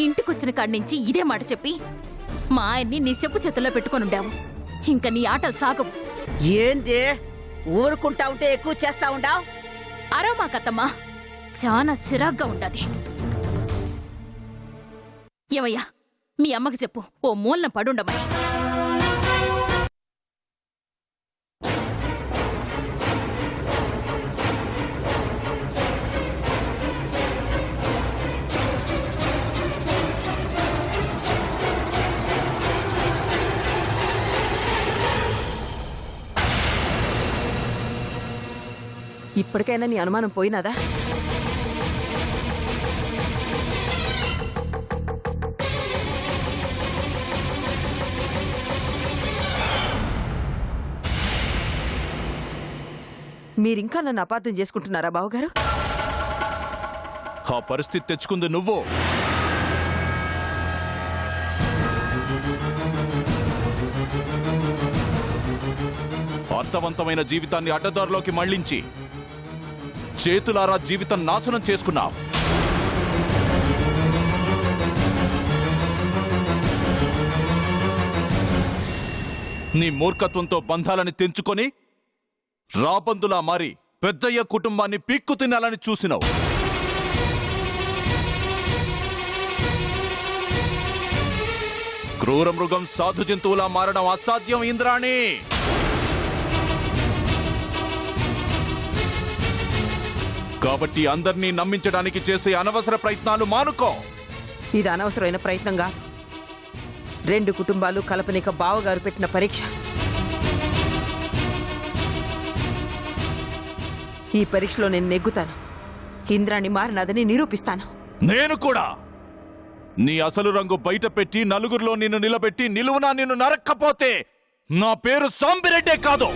ఇంటికొచ్చిన కాడి నుంచి ఇదే మాట చెప్పి మా ఆయన్ని నీ చెప్పు చేతుల్లో పెట్టుకొని ఉండావు. ఇంకా నీ ఆటలు సాగవు. ఏంది ఊరుకుంటా ఉంటే ఎక్కువ చేస్తా ఉండావు? అరో మా కత్తమ్మా, చాలా సిరాగ్గా ఉండది. ఏమయ్యా, మీ అమ్మకి చెప్పు ఓ మూలన పడుండమని. ఇప్పటికైనా నీ అనుమానం పోయినాదా? మీరింకా నన్ను అపార్థం చేసుకుంటున్నారా బావగారు? ఆ పరిస్థితి తెచ్చుకుంది నువ్వు. అర్థవంతమైన జీవితాన్ని అడ్డదారిలోకి మళ్లించి చేతులారా జీవితం నాశనం చేసుకున్నావు. నీ మూర్ఖత్వంతో బంధాలని తెంచుకొని రాబందులా మారి పెద్దయ్య కుటుంబాన్ని పీక్కు తినాలని చూసినావు. క్రూర మృగం సాధు జంతువులా మారడం అసాధ్యం ఇంద్రాణి. కాబట్టి అందర్నీ నమ్మించడానికి చేసే అనవసర ప్రయత్నాలు మానుకో. ఇది అనవసరమైన ప్రయత్నం కాదు. 2 కుటుంబాలు కలపనిక బావగారు పెట్టిన పరీక్ష. ఈ పరీక్షలో నేను నెగ్గుతాను. ఇంద్రాణి మారినదని నిరూపిస్తాను. నేను కూడా నీ అసలు రంగు బయట పెట్టి నలుగురిలో నిన్ను నిలబెట్టి నిలువునా నిన్ను నరక్కపోతే నా పేరు సాంబిరెడ్డే కాదు.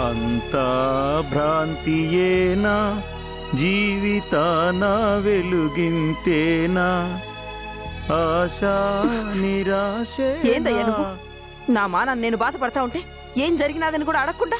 అంతా భ్రాంతియేనా, జీవితాన వెలుగింతేనా, ఆశా నిరాశ. ఏందయ్యా నువ్వు? నా మానాన్ని నేను బాధపడతా ఉంటే ఏం జరిగినాదని కూడా అడగకుండా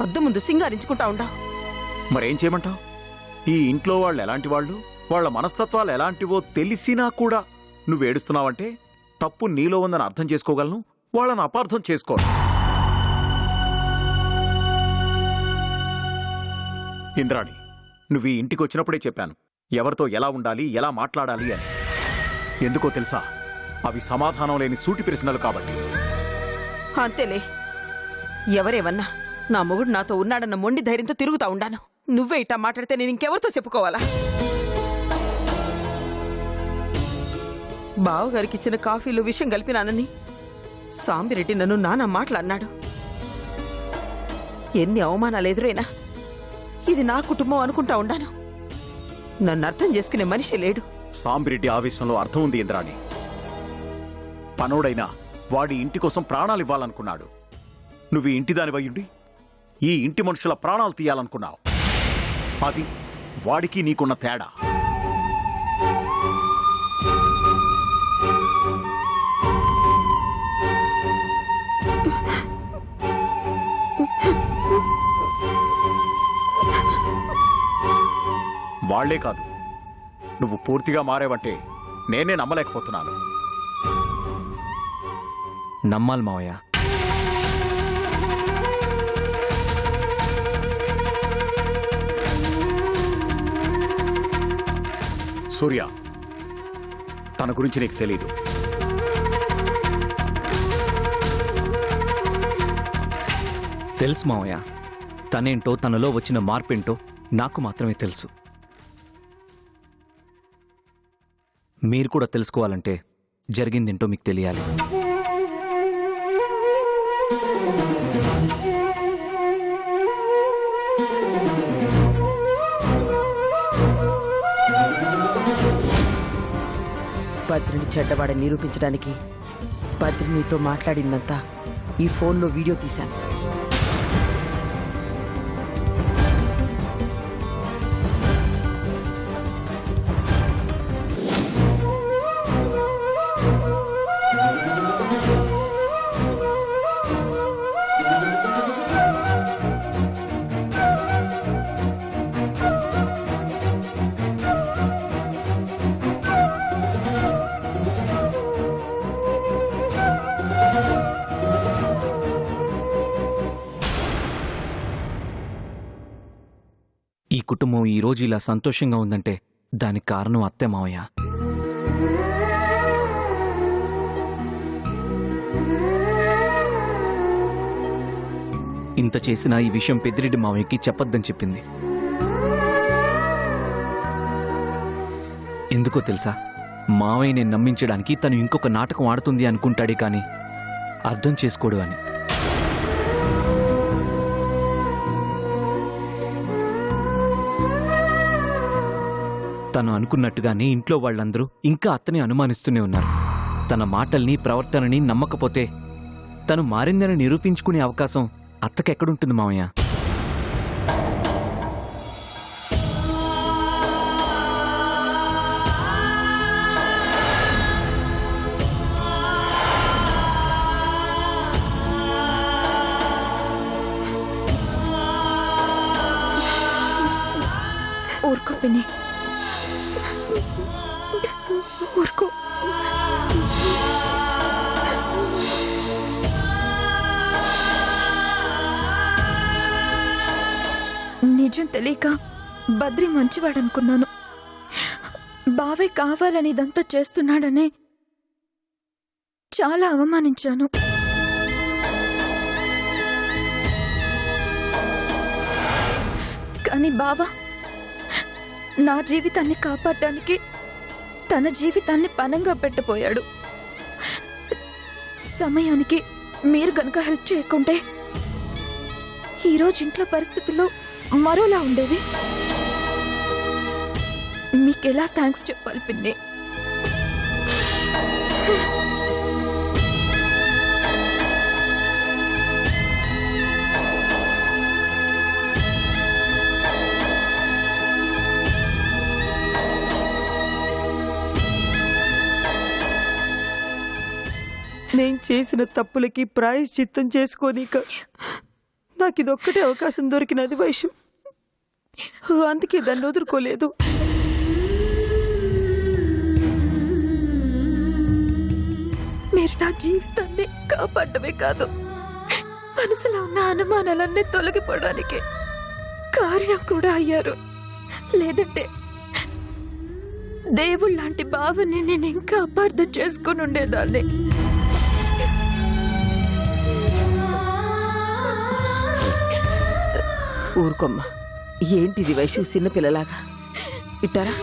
వద్దు ముందు సింగారించుకుంటా ఉండా. మరేం చేయమంటావు? ఈ ఇంట్లో వాళ్ళు ఎలాంటి వాళ్ళు, వాళ్ళ మనస్తత్వాలు ఎలాంటివో తెలిసినా కూడా నువ్వేడుస్తున్నావంటే తప్పు నీలో ఉందని అర్థం చేసుకోగలను, వాళ్ళని అపార్థం చేసుకోను. ఇంద్రాణి, నువ్వు ఈ ఇంటికి వచ్చినప్పుడే చెప్పాను ఎవరితో ఎలా ఉండాలి, ఎలా మాట్లాడాలి అని. ఎందుకో తెలుసా? అవి సమాధానం లేని సూటి ప్రశ్నలు కాబట్టి. అంతేలే, ఎవరేమన్నా నా మొగుడు నాతో ఉన్నాడన్న మొండి ధైర్యంతో తిరుగుతా ఉండాను. నువ్వే ఇట్టా మాట్లాడితే నేను ఇంకెవరితో చెప్పుకోవాలా? బావగారికి ఇచ్చిన కాఫీలో విషం కలిపినానని సాంబిరెడ్డి నన్ను నానా మాట్లాడినాడు. ఎన్ని అవమానాలు ఎదురైనా ఇది నా కుటుంబం అనుకుంటా ఉండాను. నన్ను అర్థం చేసుకునే మనిషి లేడు. సాంబిరెడ్డి ఆవేశంలో అర్థం ఉంది ఇంద్రాణి. పనోడైనా వాడి ఇంటి కోసం ప్రాణాలు ఇవ్వాలనుకున్నాడు. నువ్వు ఈ ఇంటి దానివయ్యుండి ఈ ఇంటి మనుషుల ప్రాణాలు తీయాలనుకున్నావు. అది వాడికి నీకున్న తేడా. వాళ్లే కాదు, నువ్వు పూర్తిగా మారేవంటే నేనే నమ్మలేకపోతున్నాను. నమ్మాలి మావయ్య. సూర్య, తన గురించి నీకు తెలీదు. తెలుసు మావయ్య. తనేంటో తనలో వచ్చిన మార్పేంటో నాకు మాత్రమే తెలుసు. మీరు కూడా తెలుసుకోవాలంటే జరిగిందేంటో మీకు తెలియాలి. భద్రుని చెడ్డవాడని నిరూపించడానికి భద్రి నీతో మాట్లాడిందంతా ఈ ఫోన్లో వీడియో తీశాను. ఈ కుటుంబం ఈ రోజు ఇలా సంతోషంగా ఉందంటే దానికి కారణం అత్తే మావయ్య. ఇంత చేసినా ఈ విషయం పెద్దిరెడ్డి మావయ్యకి చెప్పొద్దని చెప్పింది. ఎందుకో తెలుసా? మావయ్యని నమ్మించడానికి తను ఇంకొక నాటకం ఆడుతుంది అనుకుంటాడే కానీ అర్థం చేసుకోడు అని. తను అనుకున్నట్టుగానే ఇంట్లో వాళ్ళందరూ ఇంకా అత్తని అనుమానిస్తూనే ఉన్నారు. తన మాటల్ని ప్రవర్తనని నమ్మకపోతే తను మారిందని నిరూపించుకునే అవకాశం అత్తకెక్కడుంటుంది మావయ్య? ఊరుకో పిన్ని, ఊరుకో. నిజం తెలియక బద్రి మంచివాడనుకున్నాను. బావే కావాలని ఇదంతా చేస్తున్నాడనే చాలా అవమానించాను. కానీ బావ నా జీవితాన్ని కాపాడడానికి తన జీవితాన్ని పణంగా పెట్టబోయాడు. సమయానికి మీరు గనక హెల్ప్ చేయకుంటే ఈరోజు ఇంట్లో పరిస్థితుల్లో మరోలా ఉండేవి. మీకెలా థ్యాంక్స్ చెప్పాలి పిన్ని? నేను చేసిన తప్పులకి ప్రాయశ్చిత్తం చేసుకోనీక నాకిదొక్కటే అవకాశం దొరికినది వైషం. అందుకే దాన్ని వదులుకోలేదు. మీరు నా జీవితాన్ని కాపాడమే కాదు, మనసులో ఉన్న అనుమానాలన్నీ తొలగిపోవడానికి కారణం కూడా అయ్యారు. లేదంటే దేవుళ్ళలాంటి భావని నేను ఇంకా అపార్థం చేసుకుని ఉండేదాన్ని. ఊరుకోమ్మా, ఏంటిది వైషు చిన్నపిల్లలాగా ఇట్టారా?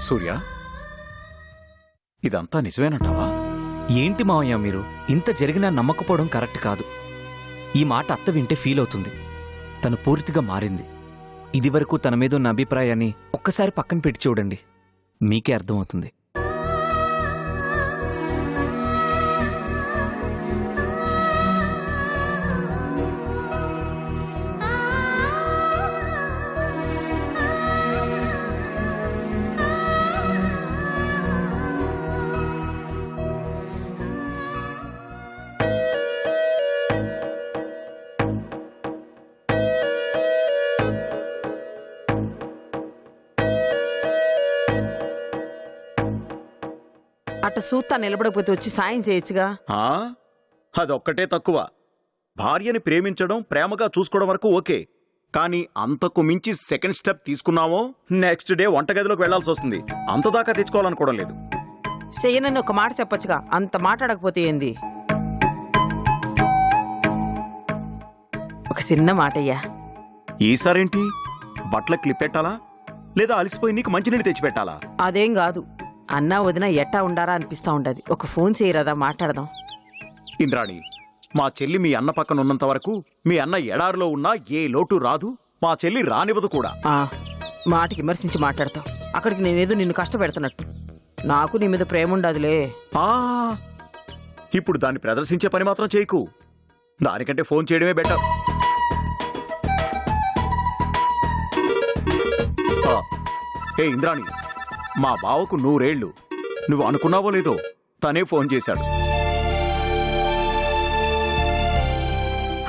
సూర్య, ఇదంతా నిజమేనంటావా? ఏంటి మావయ్య మీరు? ఇంత జరిగినా నమ్మకపోవడం కరెక్ట్ కాదు. ఈ మాట అత్త వింటే ఫీల్ అవుతుంది. తను పూర్తిగా మారింది. ఇదివరకు తన మీద ఉన్న అభిప్రాయాన్ని ఒక్కసారి పక్కన పెట్టి చూడండి, మీకే అర్థమవుతుంది. అట్ట సూత్తా నిలబడకపోతే వచ్చి సాయం చేయొచ్చుగా. ఆ? అదొక్కటే తక్కువ. భార్యని ప్రేమించడం, ప్రేమగా చూసుకోవడం వరకు ఓకే, కానీ అంతకు మించి సెకండ్ స్టెప్ తీసుకున్నామో నెక్స్ట్ డే వంటగదిలోకి వెళ్లాల్సి వస్తుంది. అంతదాకా తెచ్చుకోవాలనుకోవడం లేదు. చెయ్యనని ఒక మాట చెప్పొచ్చుగా, అంత మాట్లాడకపోతే ఏంది? ఒక చిన్న మాటయ్యా. ఈసారేంటి? బట్టల క్లిప్ పెట్టాలా లేదా అలసిపోయి నీకు మంచినీళ్ళు తెచ్చిపెట్టాలా? అదేం కాదు, అన్నా వదిన ఎట్టా ఉండారా అనిపిస్తా ఉండదు. ఒక ఫోన్ చేయరాదా, మాట్లాడదాం. ఇంద్రాణి, మా చెల్లి మీ అన్న పక్కన ఉన్నంత వరకు మీ అన్న ఎడారిలో ఉన్నా ఏ లోటు రాదు, మా చెల్లి రానివ్వదు కూడా. మాటకి విమర్శించి మాట్లాడతావు. అక్కడికి నేనేదో నిన్ను కష్టపెడుతున్నట్టు. నాకు నీ మీద ప్రేమ ఉండదులే. ఇప్పుడు దాన్ని ప్రదర్శించే పని మాత్రం చేయకు. దానికంటే ఫోన్ చేయడమే బెటర్. ఏ ఇంద్రాణి, మా బావకు 100 ఏళ్ళు. నువ్వు అనుకున్నావో లేదో తనే ఫోన్ చేశాడు.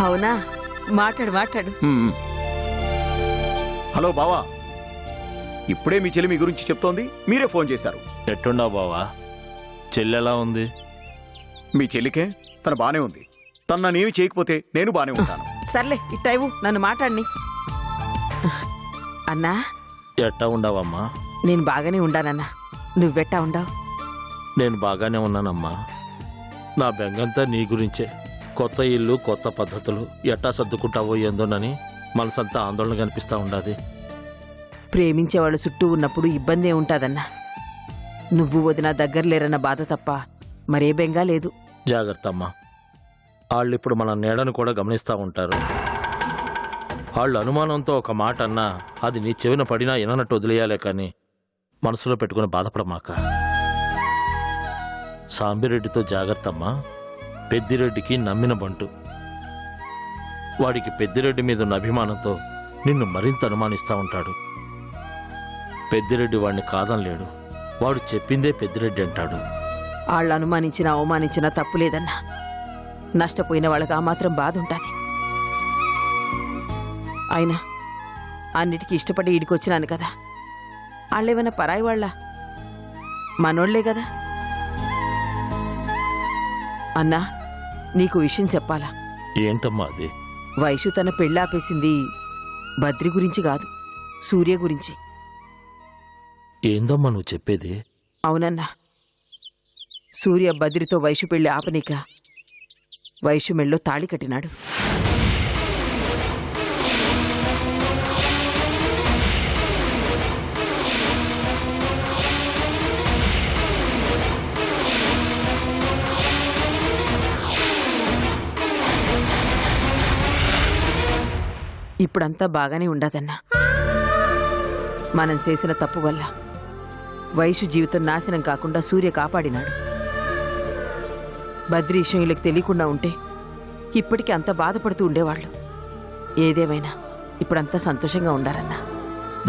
అవునా? మాట్లాడు మాట్లాడు. హలో బావా, ఇప్పుడే మీ చెల్లి మీ గురించి చెప్తోంది, మీరే ఫోన్ చేశారు. ఎట్టుండవు బావా? చెల్లెలా ఉంది? మీ చెల్లికే తను బానే ఉంది. తను నన్నేమి చేయకపోతే నేను బానే ఉంటాను. సర్లే ఇట్టైవు, నన్ను మాట్లాడిని. అన్నా, ఎట్టా ఉండవమ్మా? నేను బాగానే ఉండానన్నా. నువ్వెట్టా ఉండావు? నేను బాగానే ఉన్నానమ్మా. నా బెంగంతా నీ గురించే. కొత్త ఇల్లు, కొత్త పద్ధతులు ఎట్టా సర్దుకుంటావో ఏందోనని మనసంతా ఆందోళన కనిపిస్తా ఉండాది. ప్రేమించేవాళ్ళు చుట్టూ ఉన్నప్పుడు ఇబ్బంది ఉంటాదన్నా. నువ్వు వదిన దగ్గర లేరన్న బాధ తప్ప మరే బెంగా లేదు. జాగ్రత్త అమ్మా. వాళ్ళిప్పుడు మన నీడను కూడా గమనిస్తూ ఉంటారు. వాళ్ళు అనుమానంతో ఒక మాట అన్నా అది నీ చెవిన పడినా విననట్టు వదిలేయాలే కానీ మనసులో పెట్టుకుని బాధపడమాక. సాంబిరెడ్డితో జాగ్రత్త అమ్మా. పెద్దిరెడ్డికి నమ్మిన బంటు. వాడికి పెద్దిరెడ్డి మీద ఉన్న అభిమానంతో నిన్ను మరింత అనుమానిస్తూ ఉంటాడు. పెద్దిరెడ్డి వాడిని కాదనలేడు. వాడు చెప్పిందే పెద్దిరెడ్డి అంటాడు. వాళ్ళు అనుమానించినా అవమానించినా తప్పులేదన్నా. నష్టపోయిన వాళ్ళకి ఆ మాత్రం బాధ ఉంటుంది. అయినా అన్నిటికీ ఇష్టపడి ఈడికొచ్చినాను కదా. వాళ్ళేమైనా పరాయి వాళ్ళ? మనోళ్లే కదా. అన్నా, నీకు విషయం చెప్పాలా? ఏంటమ్మా అది? వైషు తన పెళ్ళాపేసింది బద్రి గురించి కాదు, సూర్య గురించి. ఏందమ్మా నువ్వు చెప్పేది? అవునన్నా. సూర్య బద్రితో వైషు పెళ్లి ఆపనీక వైషు మెళ్ళో తాళి కట్టినాడు. ఇప్పుడంతా బాగానే ఉండదన్నా. మనం చేసిన తప్పు వల్ల వైషు జీవితం నాశనం కాకుండా సూర్య కాపాడినాడు. బద్రి విషయం వీళ్ళకి తెలియకుండా ఉంటే ఇప్పటికీ అంత బాధపడుతూ ఉండేవాళ్ళు. ఏదేమైనా ఇప్పుడంతా సంతోషంగా ఉండారన్నా.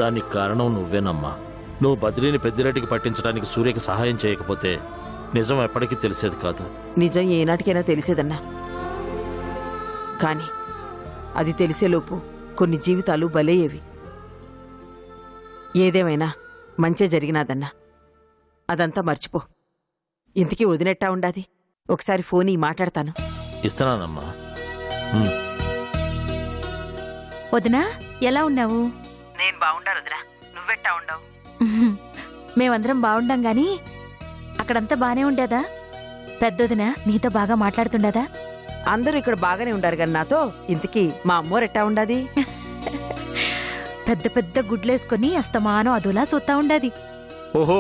దానికి కారణం నువ్వేనమ్మా. నువ్వు బద్రీని పెద్దిరెడ్డికి పట్టించడానికి సూర్యకి సహాయం చేయకపోతే నిజం ఎప్పటికీ తెలిసేది కాదు. నిజం ఏనాటికైనా తెలిసేదన్నా. కానీ అది తెలిసేలోపు కొన్ని జీవితాలు బలయ్యేవి. ఏదేమైనా మంచే జరిగినాదన్నా. అదంతా మర్చిపో. ఇంతకీ వదినెట్టా ఉండాది? ఒకసారి ఫోన్ మాట్లాడతాను. ఇస్తున్నానమ్మా. వదినా, ఎలా ఉన్నావు? నేను బాగుండాను వదినా. నువ్వెట్టా ఉండవు? మేమందరం బాగుండాం గాని అక్కడంతా బానే ఉండేదా? పెద్దొదిన నీతో బాగా మాట్లాడుతుండదా? అందరూ ఇక్కడ బాగానే ఉండారు కానీ నాతో. ఇంతకీ మా అమ్మోరెట్టా ఉండాది? పెద్ద పెద్ద గుడ్లేసుకుని అస్తమానం అదులా సొత్తా ఉండాది. ఓహో,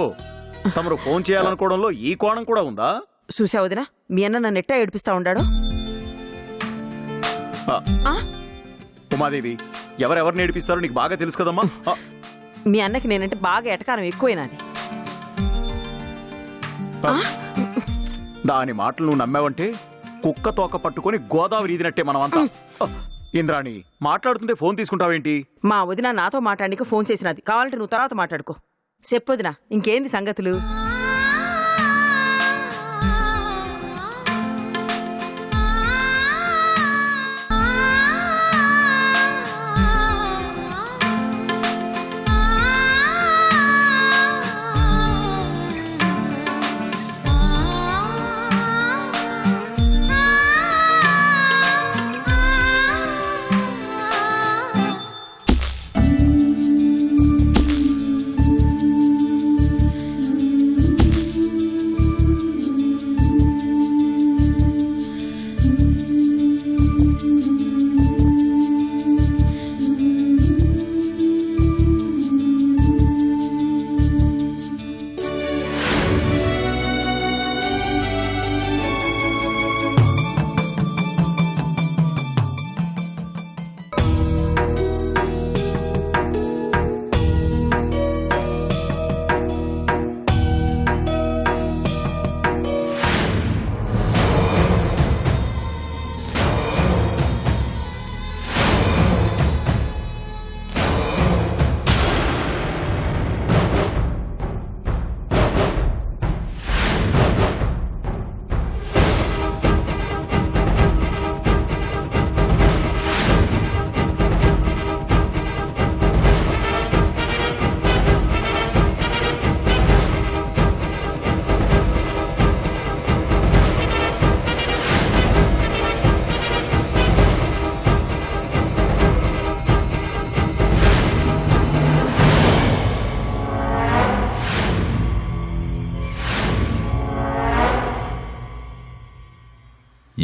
తమరు ఫోన్ చేయాలనుకోవడంలో ఈ కోణం కూడా ఉందా? చూసా వదినా, మీ అన్న నన్ను ఎట్టా ఏడిపిస్తా ఉండాడో. ఉమాదేవి, ఎవరెవరిని ఏడిపిస్తారో నీకు బాగా తెలుసు కదమ్మా. మీ అన్నకి నేనంటే బాగా ఎటకారం ఎక్కువైనాది. దాని మాటలు నువ్వు నమ్మావంటే కుక్క తోక పట్టుకొని గోదావరి ఈదినట్టే మనమంతా. ఇంద్రాణి, మాట్లాడుతుంటే ఫోన్ తీసుకుంటావేంటి? మా వదిన నాతో మాట్లాడడానికి ఫోన్ చేసినది. కావాలంటే నువ్వు తర్వాత మాట్లాడుకో. చెప్పొదినా, ఇంకేంది సంగతులు?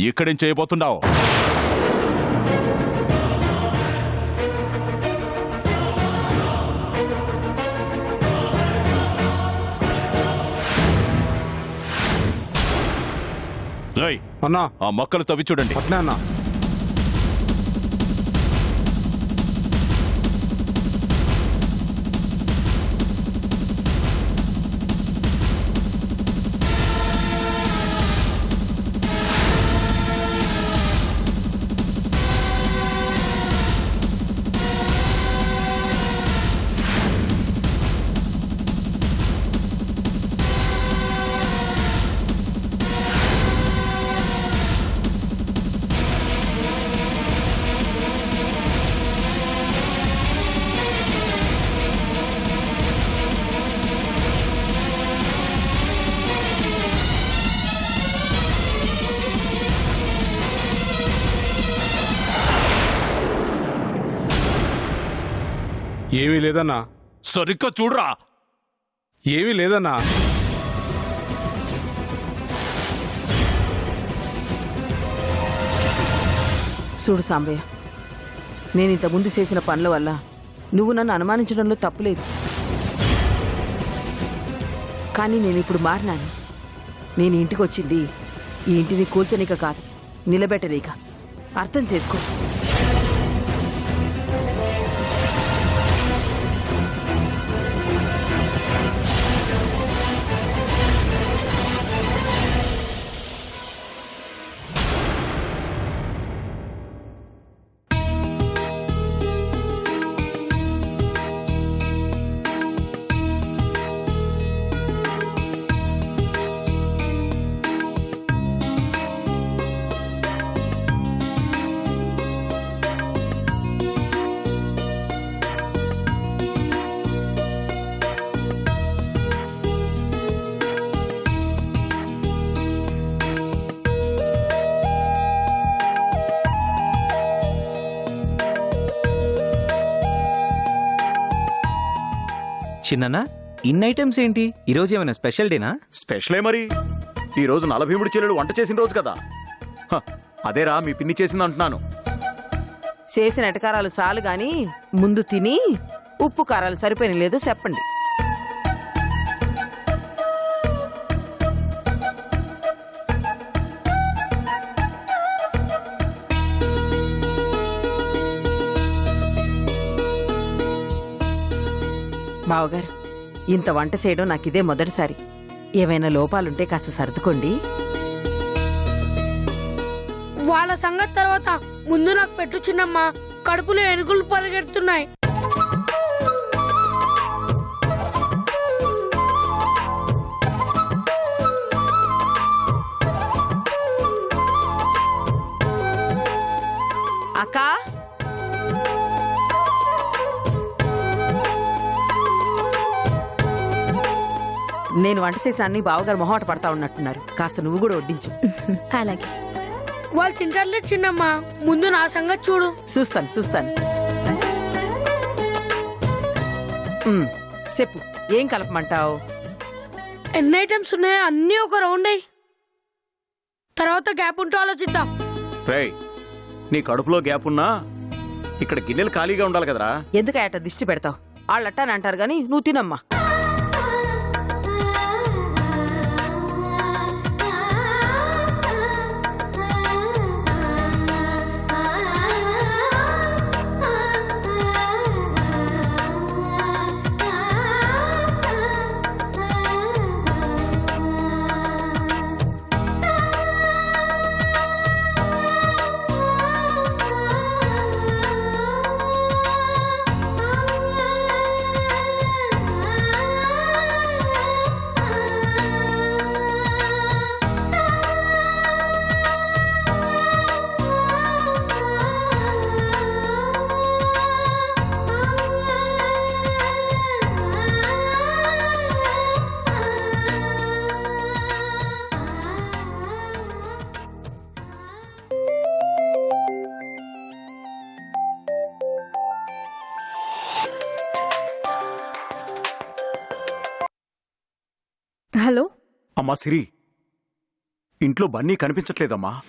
ఇక్కడేం చేయబోతున్నావు? రేయ్, అన్నా ఆ మొక్కలు తవ్వి చూడండి. అట్నే అన్నా. ఏమీ లేదన్నా. సరిగ్గా చూడరా. ఏమీ లేదన్నా. చూడు సాంబయ్య, నేను ఇంతకుముందు చేసిన పనుల వల్ల నువ్వు నన్ను అనుమానించడంలో తప్పులేదు. కానీ నేను ఇప్పుడు మారినాను. నేను ఇంటికి వచ్చింది ఈ ఇంటిని కూల్చనీక కాదు, నిలబెట్టనీక. అర్థం చేసుకో. చిన్ననా, ఇన్ని ఐటమ్స్ ఏంటి? ఈరోజు ఏమైనా స్పెషల్ డేనా? స్పెషలే మరి. ఈ రోజు నలభీముడి చెల్లెలు వంట చేసిన రోజు కదా. హ, అదేరా మీ పిన్ని చేసింది అంటున్నాను. చేసిన ఎటకారాలు చాలు గాని ముందు తిని ఉప్పు కారాలు సరిపోయిన లేదో చెప్పండి. బావగారు, ఇంత వంట చేయడం నాకు ఇదే మొదటిసారి. ఏవైనా లోపాలుంటే కాస్త సర్దుకోండి. వాళ్ళ సంగతి తర్వాత ముందు నాకు పెట్టు చిన్నమ్మ. కడుపులో ఎనుగులు పరిగెడుతున్నాయి. అక్కా, నేను వంట చేసిన అన్ని బావగారు మొహమాట పడతా ఉన్నట్టున్నారు. కాస్త నువ్వు కూడా వడ్డించు. అలాగే. వాళ్ళు తింటారులేదు చిన్నమ్మ. ముందు నా సంగతి చూడు. చూస్తాను చూస్తాను. చెప్పు, ఏం కలపమంటావు? ఎన్ని ఐటమ్స్ ఉన్నాయో అన్నీ ఒక రౌండ్ అయ్యి తర్వాత గ్యాప్ ఉంటూ ఆలోచిద్దాం. రేయ్, నీ కడుపులో గ్యాప్ ఉన్నా ఇక్కడ గిన్నెలు ఖాళీగా ఉండాలి కదరా. ఎందుకు అట దిష్టి పెడతావు? వాళ్ళట్టాని అంటారు గాని నువ్వు తినమ్మా. హలో అమ్మా సిరి, ఇంట్లో బన్నీ కనిపించట్లేదమ్మా.